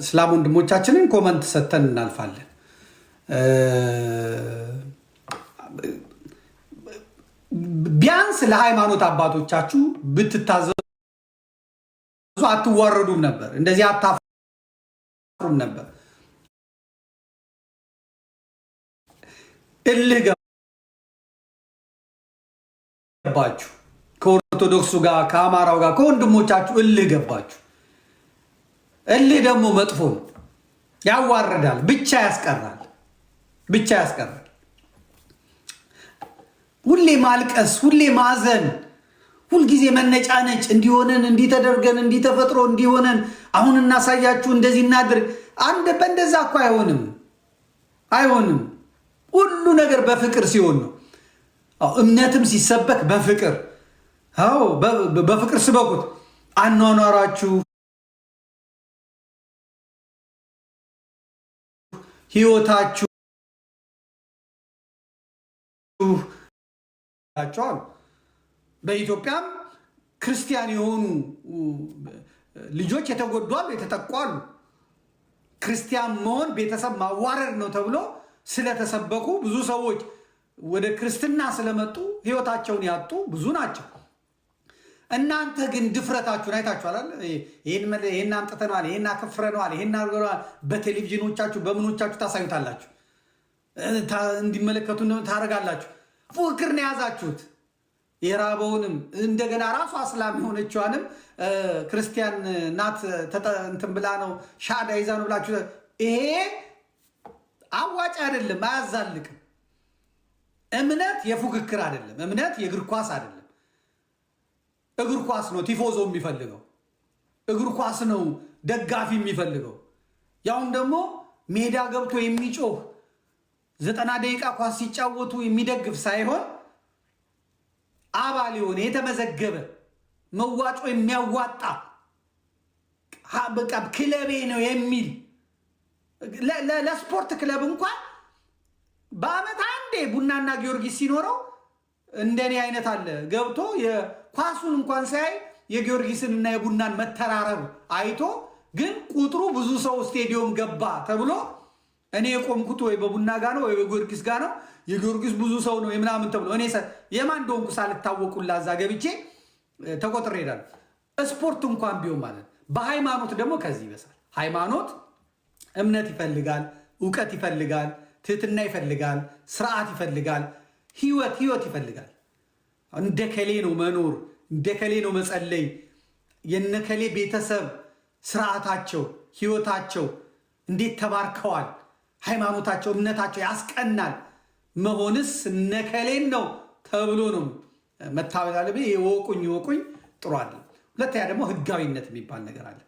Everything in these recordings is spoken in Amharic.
እስላም ወንድሞቻችንን ኮመንት ሰጥተን እናልፋለን። ቢያንስ ለሃይማኖት አባቶቻችሁ ብትታዘዙ አትዋረዱም ነበር፣ እንደዚህ አታፍሩም ነበር። እልህ ገባችሁ፣ ከኦርቶዶክሱ ጋር ከአማራው ጋር ከወንድሞቻችሁ እልህ ገባችሁ። እልህ ደግሞ መጥፎ ነው፣ ያዋርዳል፣ ብቻ ያስቀራል። ሁሌ ማልቀስ፣ ሁሌ ማዘን፣ ሁልጊዜ መነጫነጭ፣ እንዲሆነን እንዲተደርገን እንዲተፈጥሮ እንዲሆነን አሁን እናሳያችሁ እንደዚህ እናድርግ። አንድ በእንደዛ እኮ አይሆንም። ሁሉ ነገር በፍቅር ሲሆን ነው። እምነትም ሲሰበክ በፍቅር በፍቅር ስበኩት። አኗኗራችሁ፣ ህይወታችሁ በኢትዮጵያም ክርስቲያን የሆኑ ልጆች የተጎዷሉ፣ የተጠቋሉ። ክርስቲያን መሆን ቤተሰብ ማዋረድ ነው ተብሎ ስለተሰበኩ ብዙ ሰዎች ወደ ክርስትና ስለመጡ ህይወታቸውን ያጡ ብዙ ናቸው። እናንተ ግን ድፍረታችሁን አይታችኋል። ይሄን አምጥተነዋል፣ ይሄን አከፍረነዋል፣ ይሄን አድርገናል። በቴሌቪዥኖቻችሁ በምኖቻችሁ ታሳዩታላችሁ፣ እንዲመለከቱ ታደርጋላችሁ። ፉክክር ነው የያዛችሁት። የራበውንም እንደገና ራሷ እስላም የሆነችዋንም ክርስቲያን ናት እንትን ብላ ነው ሻዳ ይዛ ነው ብላችሁ፣ ይሄ አዋጭ አይደለም፣ አያዛልቅም። እምነት የፉክክር አይደለም። እምነት የእግር ኳስ አይደለም። እግር ኳስ ነው ቲፎዞ የሚፈልገው፣ እግር ኳስ ነው ደጋፊ የሚፈልገው። ያውም ደግሞ ሜዳ ገብቶ የሚጮህ 90 ደቂቃ ኳስ ሲጫወቱ የሚደግፍ ሳይሆን አባል የሆነ የተመዘገበ መዋጮ የሚያዋጣ በቃ ክለቤ ነው የሚል ለስፖርት ክለብ እንኳን በአመት አንዴ ቡናና ጊዮርጊስ ሲኖረው እንደኔ አይነት አለ ገብቶ የኳሱን እንኳን ሳይ የጊዮርጊስን እና የቡናን መተራረብ አይቶ ግን ቁጥሩ ብዙ ሰው ስቴዲዮም ገባ ተብሎ እኔ የቆምኩት ወይ በቡና ጋር ነው ወይ በጊዮርጊስ ጋር ነው፣ የጊዮርጊስ ብዙ ሰው ነው የምናምን ተብሎ እኔ የማን እንደሆንኩ ሳልታወቁላ እዛ ገብቼ ተቆጥሬ እሄዳለሁ። ስፖርት እንኳን ቢሆን ማለት በሃይማኖት ደግሞ ከዚህ ይበሳል። ሃይማኖት እምነት ይፈልጋል፣ እውቀት ይፈልጋል፣ ትህትና ይፈልጋል፣ ስርዓት ይፈልጋል፣ ህይወት ይፈልጋል። እንደ ከሌ ነው መኖር፣ እንደ ከሌ ነው መጸለይ። የነከሌ ቤተሰብ ስርዓታቸው፣ ህይወታቸው እንዴት ተባርከዋል፣ ሃይማኖታቸው፣ እምነታቸው ያስቀናል። መሆንስ እነከሌን ነው ተብሎ ነው መታበል አለብህ። ይወቁኝ ጥሩ አለ። ሁለተኛ ደግሞ ህጋዊነት የሚባል ነገር አለ።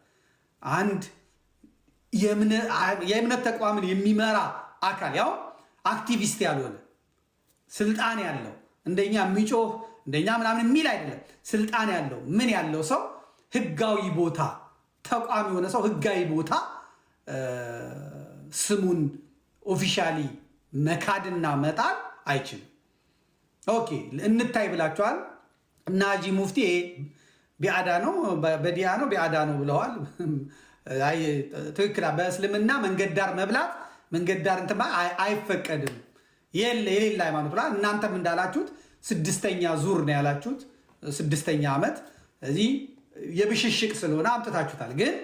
አንድ የእምነት ተቋምን የሚመራ አካል ያው አክቲቪስት ያልሆነ ስልጣን ያለው እንደኛ የሚጮህ እንደኛ ምናምን የሚል አይደለም። ስልጣን ያለው ምን ያለው ሰው ህጋዊ ቦታ ተቋም የሆነ ሰው ህጋዊ ቦታ ስሙን ኦፊሻሊ መካድና መጣል አይችልም። ኦኬ እንታይ ብላችኋል። እና ሀጂ ሙፍቲ ቢአዳ ነው በዲያ ነው ቢአዳ ነው ብለዋል። ትክክል። በእስልምና መንገድ ዳር መብላት መንገድ ዳር እንትን አይፈቀድም፣ የሌላ ሃይማኖት ብላ እናንተም እንዳላችሁት 6ኛ ዙር ነው ያላችሁት፣ 6ኛ ዓመት እዚህ የብሽሽቅ ስለሆነ አምጥታችሁታል። ግን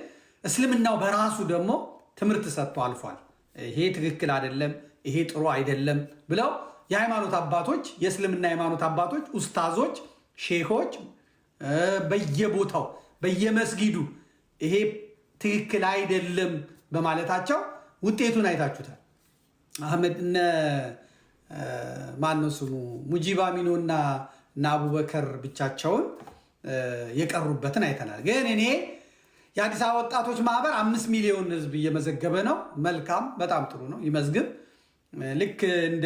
እስልምናው በራሱ ደግሞ ትምህርት ሰጥቶ አልፏል። ይሄ ትክክል አይደለም፣ ይሄ ጥሩ አይደለም ብለው የሃይማኖት አባቶች፣ የእስልምና ሃይማኖት አባቶች፣ ኡስታዞች፣ ሼኾች በየቦታው በየመስጊዱ ይሄ ትክክል አይደለም በማለታቸው ውጤቱን አይታችሁታል። አህመድ እነ ማነው ስሙ ሙጂባ ሚኖ እና አቡበከር ብቻቸውን የቀሩበትን አይተናል። ግን እኔ የአዲስ አበባ ወጣቶች ማህበር 5 ሚሊዮን ህዝብ እየመዘገበ ነው። መልካም፣ በጣም ጥሩ ነው፣ ይመዝግብ። ልክ እንደ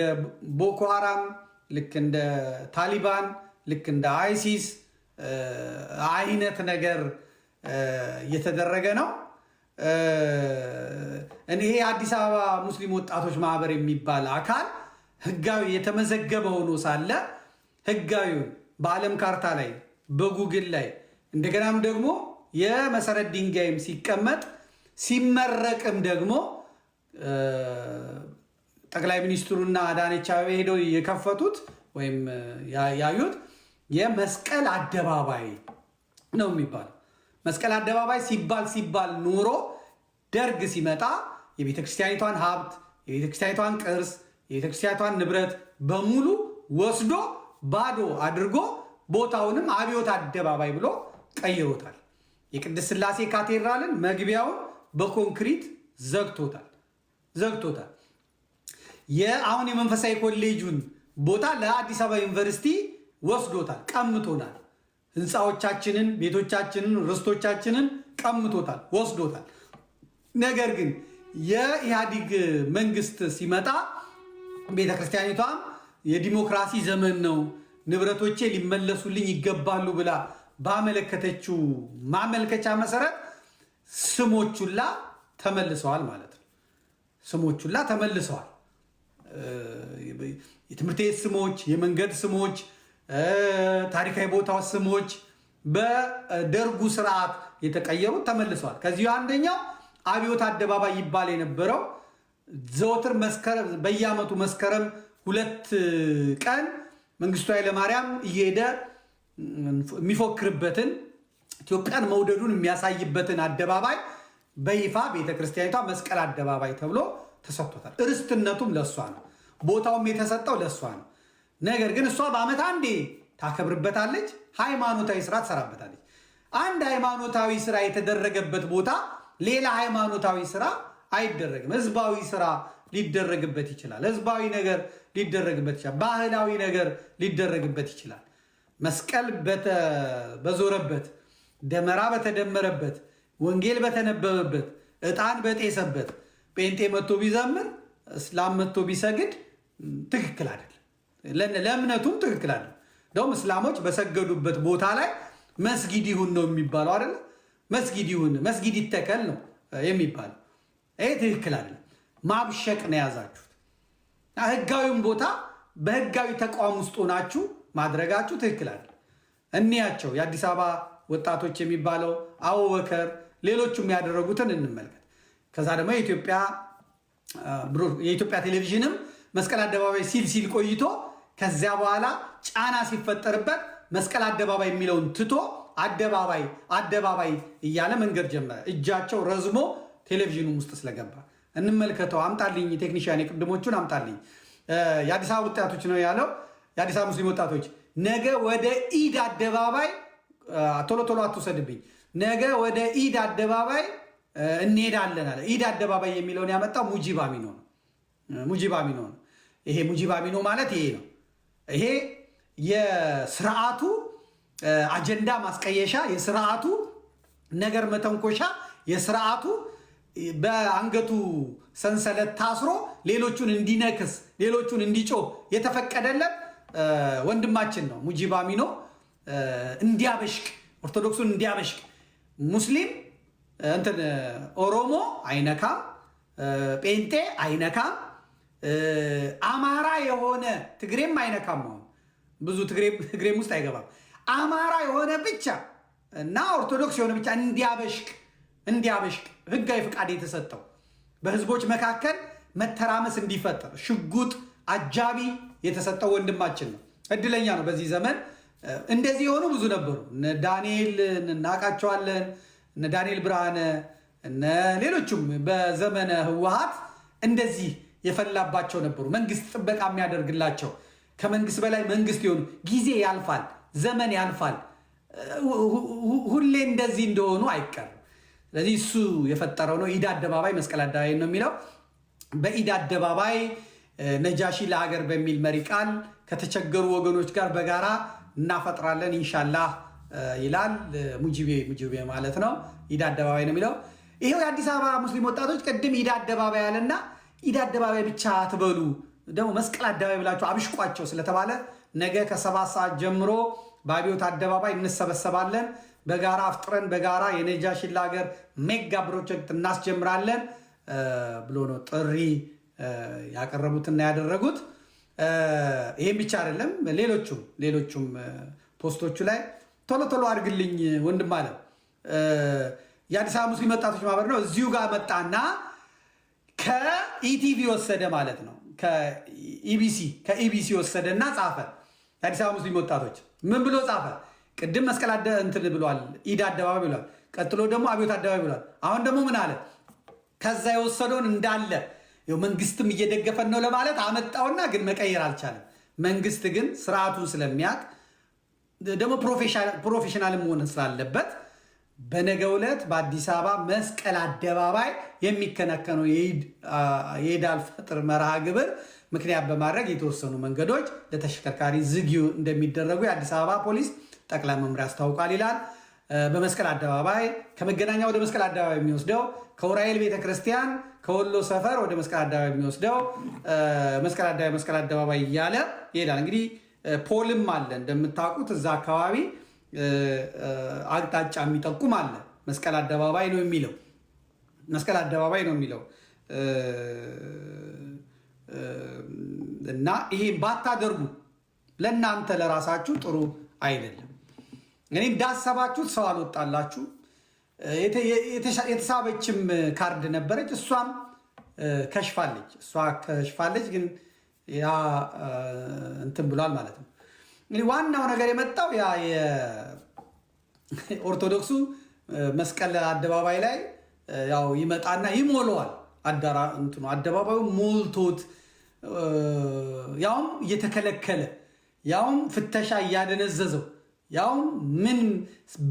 ቦኮ ሃራም፣ ልክ እንደ ታሊባን፣ ልክ እንደ አይሲስ አይነት ነገር እየተደረገ ነው። እኔ የአዲስ አበባ ሙስሊም ወጣቶች ማህበር የሚባል አካል ህጋዊ የተመዘገበ ሆኖ ሳለ ህጋዊውን በዓለም ካርታ ላይ በጉግል ላይ እንደገናም ደግሞ የመሰረት ድንጋይም ሲቀመጥ ሲመረቅም ደግሞ ጠቅላይ ሚኒስትሩና አዳነች አቤቤ ሄደው የከፈቱት ወይም ያዩት የመስቀል አደባባይ ነው የሚባለው። መስቀል አደባባይ ሲባል ኑሮ ደርግ ሲመጣ የቤተክርስቲያኒቷን ሀብት፣ የቤተክርስቲያኒቷን ቅርስ፣ የቤተክርስቲያኒቷን ንብረት በሙሉ ወስዶ ባዶ አድርጎ ቦታውንም አብዮት አደባባይ ብሎ ቀይሮታል። የቅድስት ሥላሴ ካቴድራልን መግቢያውን በኮንክሪት ዘግቶታል። አሁን የመንፈሳዊ ኮሌጁን ቦታ ለአዲስ አበባ ዩኒቨርሲቲ ወስዶታል፣ ቀምቶናል። ህንፃዎቻችንን፣ ቤቶቻችንን፣ ርስቶቻችንን ቀምቶታል፣ ወስዶታል። ነገር ግን የኢህአዲግ መንግስት ሲመጣ ቤተክርስቲያኒቷም የዲሞክራሲ ዘመን ነው፣ ንብረቶቼ ሊመለሱልኝ ይገባሉ ብላ ባመለከተችው ማመልከቻ መሰረት ስሞቹላ ተመልሰዋል ማለት ነው። ስሞቹላ ተመልሰዋል። የትምህርት ቤት ስሞች፣ የመንገድ ስሞች፣ ታሪካዊ ቦታዎች ስሞች በደርጉ ስርዓት የተቀየሩት ተመልሰዋል። ከዚሁ አንደኛው አብዮት አደባባይ ይባል የነበረው ዘወትር በየዓመቱ መስከረም 2 ቀን መንግስቱ ኃይለማርያም እየሄደ የሚፎክርበትን ኢትዮጵያን መውደዱን የሚያሳይበትን አደባባይ በይፋ ቤተክርስቲያኒቷ መስቀል አደባባይ ተብሎ ተሰጥቶታል። እርስትነቱም ለእሷ ነው፣ ቦታውም የተሰጠው ለእሷ ነው። ነገር ግን እሷ በዓመት አንዴ ታከብርበታለች፣ ሃይማኖታዊ ስራ ትሰራበታለች። አንድ ሃይማኖታዊ ስራ የተደረገበት ቦታ ሌላ ሃይማኖታዊ ስራ አይደረግም። ህዝባዊ ስራ ሊደረግበት ይችላል። ህዝባዊ ነገር ሊደረግበት ይችላል። ባህላዊ ነገር ሊደረግበት ይችላል። መስቀል በዞረበት፣ ደመራ በተደመረበት፣ ወንጌል በተነበበበት፣ ዕጣን በጤሰበት ጴንጤ መጥቶ ቢዘምር፣ እስላም መጥቶ ቢሰግድ ትክክል አይደለም። ለእምነቱም ትክክል አይደለም። እንደውም እስላሞች በሰገዱበት ቦታ ላይ መስጊድ ይሁን ነው የሚባለው አይደለ? መስጊድ ይሁን፣ መስጊድ ይተከል ነው የሚባለው። ይሄ ትክክል አይደለም። ማብሸቅ ነው የያዛችሁት። ህጋዊውን ቦታ በህጋዊ ተቋም ውስጥ ሆናችሁ ማድረጋችሁ ትክክል አይደለም። እንያቸው የአዲስ አበባ ወጣቶች የሚባለው አቡበከር፣ ሌሎቹም ያደረጉትን እንመልከት። ከዛ ደግሞ የኢትዮጵያ ቴሌቪዥንም መስቀል አደባባይ ሲል ቆይቶ ከዚያ በኋላ ጫና ሲፈጠርበት መስቀል አደባባይ የሚለውን ትቶ አደባባይ እያለ መንገድ ጀመረ። እጃቸው ረዝሞ ቴሌቪዥኑም ውስጥ ስለገባ እንመልከተው። አምጣልኝ ቴክኒሽያን፣ የቅድሞቹን አምጣልኝ። የአዲስ አበባ ወጣቶች ነው ያለው። የአዲስ አበባ ሙስሊም ወጣቶች ነገ ወደ ኢድ አደባባይ፣ ቶሎ አትውሰድብኝ፣ ነገ ወደ ኢድ አደባባይ እንሄዳለን አለ። ኢድ አደባባይ የሚለውን ያመጣው ሙጂብ አሚኖ ነው። ይሄ ሙጂብ አሚኖ ማለት ይሄ ነው። ይሄ የስርዓቱ አጀንዳ ማስቀየሻ፣ የስርዓቱ ነገር መተንኮሻ፣ የስርዓቱ በአንገቱ ሰንሰለት ታስሮ ሌሎቹን እንዲነክስ፣ ሌሎቹን እንዲጮህ የተፈቀደለት ወንድማችን ነው። ሙጂብ አሚኖ እንዲያበሽቅ፣ ኦርቶዶክሱን እንዲያበሽቅ፣ ሙስሊም ኦሮሞ አይነካም፣ ጴንጤ አይነካም፣ አማራ የሆነ ትግሬም አይነካም። አሁን ብዙ ትግሬም ውስጥ አይገባም። አማራ የሆነ ብቻ እና ኦርቶዶክስ የሆነ ብቻ እንዲያበሽቅ ህጋዊ ፍቃድ የተሰጠው በህዝቦች መካከል መተራመስ እንዲፈጠር ሽጉጥ አጃቢ የተሰጠው ወንድማችን ነው። እድለኛ ነው። በዚህ ዘመን እንደዚህ የሆኑ ብዙ ነበሩ። እነ ዳንኤል እናውቃቸዋለን፣ እነ ዳንኤል ብርሃነ፣ እነ ሌሎቹም በዘመነ ህወሓት እንደዚህ የፈላባቸው ነበሩ። መንግስት ጥበቃ የሚያደርግላቸው ከመንግስት በላይ መንግስት የሆኑ ጊዜ ያልፋል፣ ዘመን ያልፋል። ሁሌ እንደዚህ እንደሆኑ አይቀርም። ስለዚህ እሱ የፈጠረው ነው። ኢድ አደባባይ መስቀል አደባባይ ነው የሚለው። በኢድ አደባባይ ነጃሺ ለሀገር በሚል መሪ ቃል ከተቸገሩ ወገኖች ጋር በጋራ እናፈጥራለን ኢንሻላህ ይላል። ሙጂቤ ማለት ነው። ኢድ አደባባይ ነው የሚለው። ይሄው የአዲስ አበባ ሙስሊም ወጣቶች ቅድም ኢድ አደባባይ ያለና ኢድ አደባባይ ብቻ ትበሉ ደግሞ መስቀል አደባባይ ብላችሁ አብሽቋቸው ስለተባለ ነገ ከ7 ሰዓት ጀምሮ በአብዮት አደባባይ እንሰበሰባለን። በጋራ አፍጥረን በጋራ የነጃሺ ለሀገር ሜጋ ፕሮጀክት እናስጀምራለን ብሎ ነው ጥሪ ያቀረቡትና ያደረጉት። ይሄን ብቻ አይደለም፣ ሌሎቹም ፖስቶቹ ላይ ቶሎ አድርግልኝ ወንድም አለ። የአዲስ አበባ ሙስሊም ወጣቶች ማህበር ነው። እዚሁ ጋር መጣና ከኢቲቪ ወሰደ ማለት ነው። ከኢቢሲ ወሰደና ጻፈ። የአዲስ አበባ ሙስሊም ወጣቶች ምን ብሎ ጻፈ? ቅድም መስቀል እንትን ብሏል፣ ኢድ አደባባይ ብሏል። ቀጥሎ ደግሞ አብዮት አደባባይ ብሏል። አሁን ደግሞ ምን አለ? ከዛ የወሰደውን እንዳለ መንግስትም እየደገፈን ነው ለማለት አመጣውና ግን መቀየር አልቻለም። መንግስት ግን ስርዓቱን ስለሚያውቅ ደግሞ ፕሮፌሽናል መሆን ስላለበት በነገው ዕለት በአዲስ አበባ መስቀል አደባባይ የሚከናከነው የኢድ አልፈጥር መርሃ ግብር ምክንያት በማድረግ የተወሰኑ መንገዶች ለተሽከርካሪ ዝግ እንደሚደረጉ የአዲስ አበባ ፖሊስ ጠቅላይ መምሪያ አስታውቋል ይላል። በመስቀል አደባባይ ከመገናኛ ወደ መስቀል አደባባይ የሚወስደው ከኡራኤል ቤተክርስቲያን ከወሎ ሰፈር ወደ መስቀል አደባባይ የሚወስደው መስቀል አደባባይ እያለ ይሄዳል። እንግዲህ ፖልም አለ እንደምታውቁት እዛ አካባቢ አቅጣጫ የሚጠቁም አለ። መስቀል አደባባይ ነው የሚለው እና ይሄ ባታደርጉ ለእናንተ ለራሳችሁ ጥሩ አይደለም። እኔ እንዳሰባችሁት ሰው አልወጣላችሁ። የተሳበችም ካርድ ነበረች፣ እሷም ከሽፋለች። ግን ያ እንትን ብሏል ማለት ነው። እንግዲህ ዋናው ነገር የመጣው ያ የኦርቶዶክሱ መስቀል አደባባይ ላይ ያው ይመጣና ይሞላዋል። አደባባዩ ሞልቶት ያውም እየተከለከለ ያውም ፍተሻ እያደነዘዘው ያውም ምን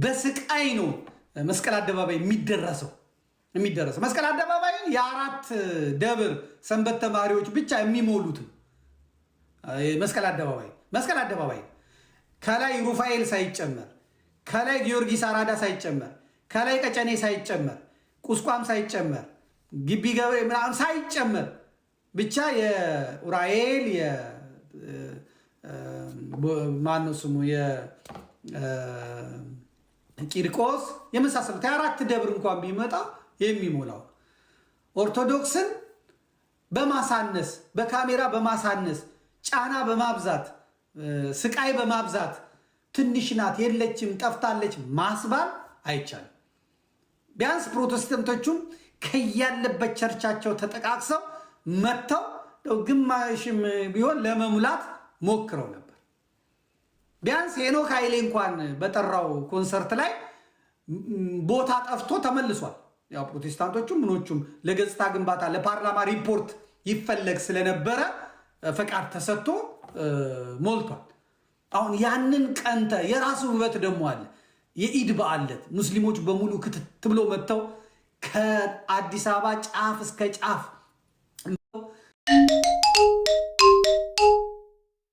በስቃይ ነው መስቀል አደባባይ የሚደረሰው። መስቀል አደባባይ የአራት ደብር ሰንበት ተማሪዎች ብቻ የሚሞሉት መስቀል አደባባይ ከላይ ሩፋኤል ሳይጨመር፣ ከላይ ጊዮርጊስ አራዳ ሳይጨመር፣ ከላይ ቀጨኔ ሳይጨመር፣ ቁስቋም ሳይጨመር፣ ግቢ ገብርኤል ምናምን ሳይጨመር ብቻ የኡራኤል ማነው ስሙ ቂርቆስ የመሳሰሉት የአራት ደብር እንኳን ቢመጣ የሚሞላው ኦርቶዶክስን በማሳነስ በካሜራ በማሳነስ ጫና በማብዛት ስቃይ በማብዛት ትንሽ ናት የለችም ጠፍታለች ማስባል አይቻልም። ቢያንስ ፕሮቴስታንቶቹም ከያለበት ቸርቻቸው ተጠቃቅሰው መጥተው ግማሽም ቢሆን ለመሙላት ሞክረው ነበር። ቢያንስ ሄኖክ ኃይሌ እንኳን በጠራው ኮንሰርት ላይ ቦታ ጠፍቶ ተመልሷል። ያው ፕሮቴስታንቶቹም ምኖቹም ለገጽታ ግንባታ ለፓርላማ ሪፖርት ይፈለግ ስለነበረ ፈቃድ ተሰጥቶ ሞልቷል። አሁን ያንን ቀንተ የራሱ ውበት ደግሞ አለ። የኢድ በዓለት ሙስሊሞች በሙሉ ክትት ብሎ መጥተው ከአዲስ አበባ ጫፍ እስከ ጫፍ